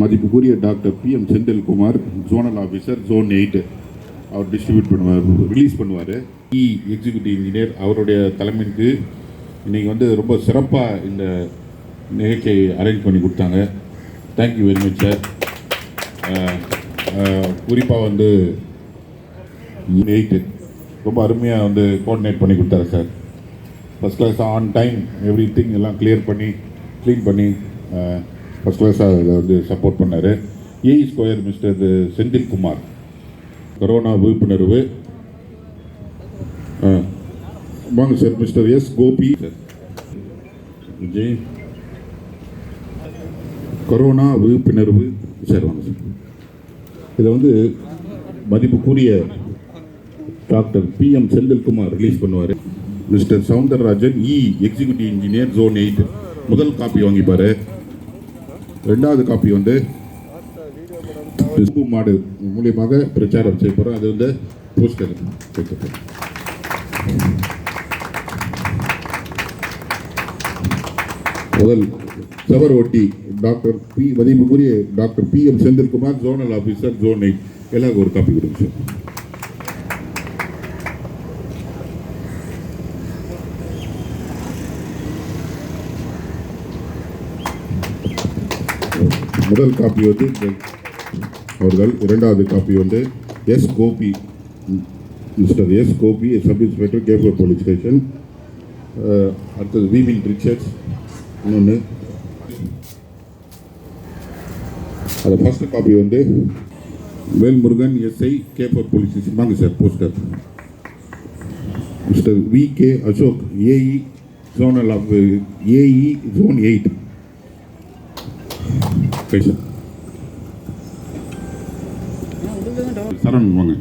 மதிப்புக்குரிய doctor PM Senthilkumar, zonal officer, zone 8 அவர் distribute பண்ணுவார், ரிலீஸ் பண்ணுவார். எக்ஸிக்யூட்டிவ் இன்ஜினியர் அவருடைய தலைமைக்கு இன்றைக்கி வந்து ரொம்ப சிறப்பாக இந்த நிகழ்ச்சியை அரேஞ்ச் பண்ணி கொடுத்தாங்க. Thank you very much sir. குறிப்பாக வந்து 8 ரொம்ப அருமையாக வந்து கோஆர்டினேட் பண்ணி கொடுத்தாரு sir. First class on time everything எல்லாம் க்ளீன் பண்ணி ஃபஸ்ட் கிளாஸாக இதை வந்து சப்போர்ட் பண்ணார். Square mister Senthilkumar. கொரோனா விழிப்புணர்வு வாங்க sir. Mister S. Gopi sir. Vijay corona விழிப்புணர்வு சார் வாங்க சார். இதை வந்து மதிப்புக்குரிய டாக்டர் PM செந்தில்குமார் ரிலீஸ் பண்ணுவார். Mister Soundararajan executive engineer, zone 8 முதல் காப்பி வாங்கிப்பார். ரெண்டாவது காப்பி வந்து மாடு மூலியமாக பிரச்சாரம் செய்ய போகிறோம். அது வந்து போஸ்டர் வைக்கப்படும். முதல் சவர் ஒட்டி டாக்டர் மதிப்புக்குரிய doctor PM Senthilkumar, zonal officer, zone 8 எல்லாருக்கும் ஒரு காப்பி கொடுங்க சார். முதல் காப்பி வந்து அவர்கள், இரண்டாவது காப்பி வந்து S. Gopi, mister S. Gopi, sub inspector, Keppur police station. அடுத்தது விவின் ரிச்சர்ட்ஸ் இன்னொன்று. அது ஃபர்ஸ்ட் காப்பி வந்து Velmurugan, SI, Keppur police station. வாங்க sir poster. Mister VK Ashok, AE, zonal of AE, zone 8. Saran வாங்க.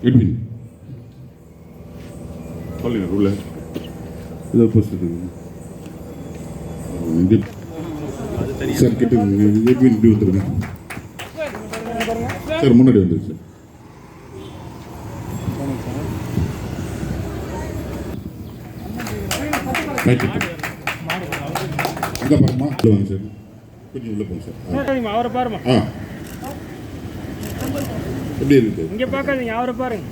எட்வின் சொல்லுங்க உள்ள இதை போஸ்ட் சார் கிட்ட. எட்வின் இப்படி வந்துருங்க சார், முன்னாடி வந்துருக்கு சார். அங்கே பாருமா வாங்க சார், கொஞ்சம் உள்ள போங்க சார். அவரை பாருமா. எப்படி இருக்கு இங்கே பார்க்காதீங்க, அவரை பாருங்க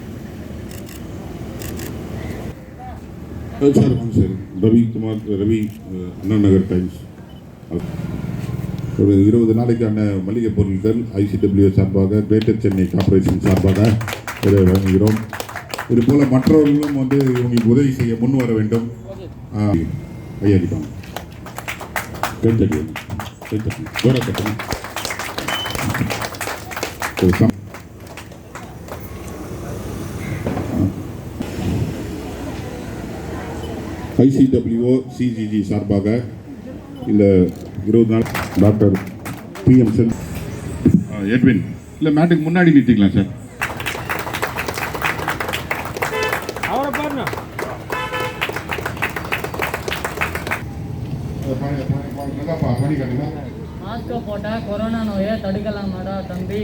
சார். வாங்க சார். ரவி அண்ணா நகர் டைம்ஸ். ஒரு 20 நாளைக்கான மளிகை பொருட்கள் ICW சார்பாக, கிரேட்டர் சென்னை கார்பரேஷன் சார்பாக இதை வழங்குகிறோம். இது போல மற்றவர்களும் வந்து இவங்களுக்கு உதவி செய்ய முன் வர வேண்டும். ஐயாடிப்பாங்க ICWO CGG சார்பாக இந்த 20 நாள் டாக்டர் PM எட்வின் இல்லை மேட்டுக்கு முன்னாடி நிறுத்திக்கலாம் சார். அவரை பாருங்க. மாஸ்க் போட்டா கொரோனா நோயை தடுக்கலாமாடா தம்பி.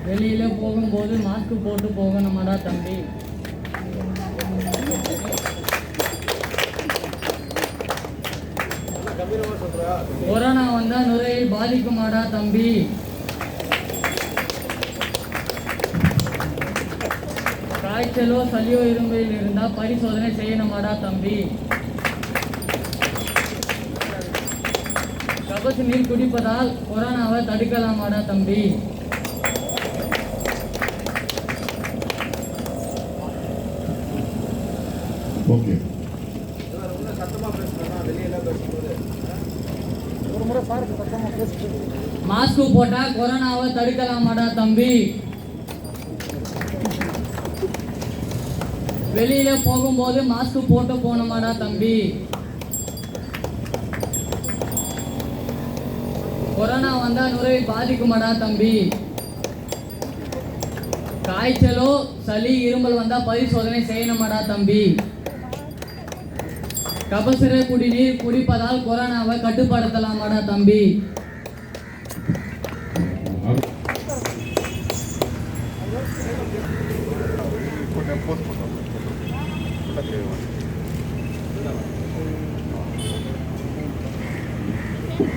வெளியில போகும்போது மாஸ்க் போட்டு போகணுமாடா தம்பி. கொரோனா வந்தா நுரையீரல் பாதிக்குமாடா தம்பி. காய்ச்சலோ சளியோ இரும்பையில் இருந்தா பரிசோதனை செய்யணுமாடா தம்பி. கபசு நீர் குடிப்பதால் கொரோனாவை தடுக்கலாமாடா தம்பி. ஓகே. மாஸ்க் போட்டா கொரோனாவை தடுக்கலாமாடா தம்பி. வெளியில போகும்போது மாஸ்க் போட்டு போகணுமாடா தம்பி. கொரோனா வந்தா நுரையீரல் பாதிக்குமாடா தம்பி. காய்ச்சலோ சளி இருமல் வந்தா பரிசோதனை செய்யணுமாடா தம்பி. கபசுர குடிநீர் குடிப்பதால் கொரோனாவை கட்டுப்படுத்தலாமாடா தம்பி.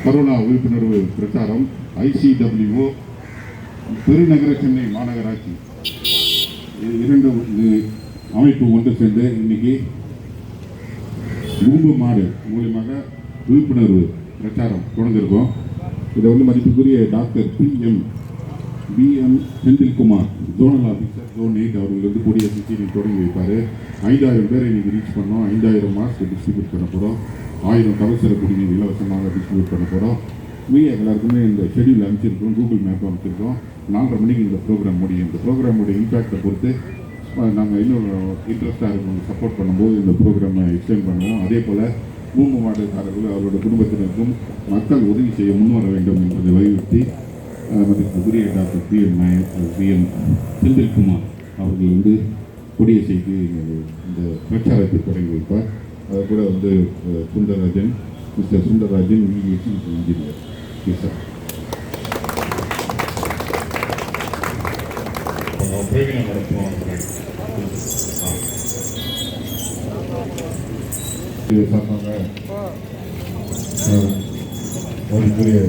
கரோனா விழிப்புணர்வு பிரச்சாரம் ICWO பெருநகர சென்னை மாநகராட்சி இரண்டு அமைப்பு ஒன்று சேர்ந்து இன்னைக்கு மூம்பு மாடு மூலியமாக விழிப்புணர்வு பிரச்சாரம் தொடர்ந்திருக்கோம். இதை வந்து மதிப்புக்குரிய doctor PM Senthilkumar zonal officer zone 8 அவர்கள் வந்து கொடியேற்றி தொடங்கி வைப்பார். 5000 பேரை இன்னைக்கு ரீச் பண்ணோம். 5000 மாஸ்க் டிஸ்ட்ரிபியூட் பண்ண போகிறோம். 1000 கவசர குடிநீர் இலவசமாக டிஸ்ட்ரிபியூட் பண்ண போகிறோம். எல்லாருக்குமே இந்த ஷெடியூல் அனுப்பிச்சிருக்கோம், கூகுள் மேப் அனுப்பிச்சிருக்கோம். 4:30 மணிக்கு இந்த ப்ரோக்ராம் முடியும். இந்த ப்ரோக்ராமோட இம்பேக்டை பொறுத்து நாங்கள் இன்னும் இன்ட்ரெஸ்டாக இருக்கவங்க சப்போர்ட் பண்ணும்போது இந்த ப்ரோக்ராமை எக்ஸ்டெண்ட் பண்ணுவோம். அதே போல் மூம்பு மாடுகாரர்கள் அவரோட குடும்பத்தினருக்கும் மக்கள் உதவி செய்ய முன்வர வேண்டும் என்பதை வலியுறுத்தி மதிப்புக்குரிய டாக்டர் பிஎம் செந்தில்குமார் அவர்கள் வந்து கொடியசைக்கு இந்த பிரச்சாரத்தை தொடங்கி வைப்பார். அது கூட வந்து Sundararajan, mister Sundararajan engineer sir. பிரயோஜனம் நடத்துவோம். இது சார்பாக மதிப்புக்குரிய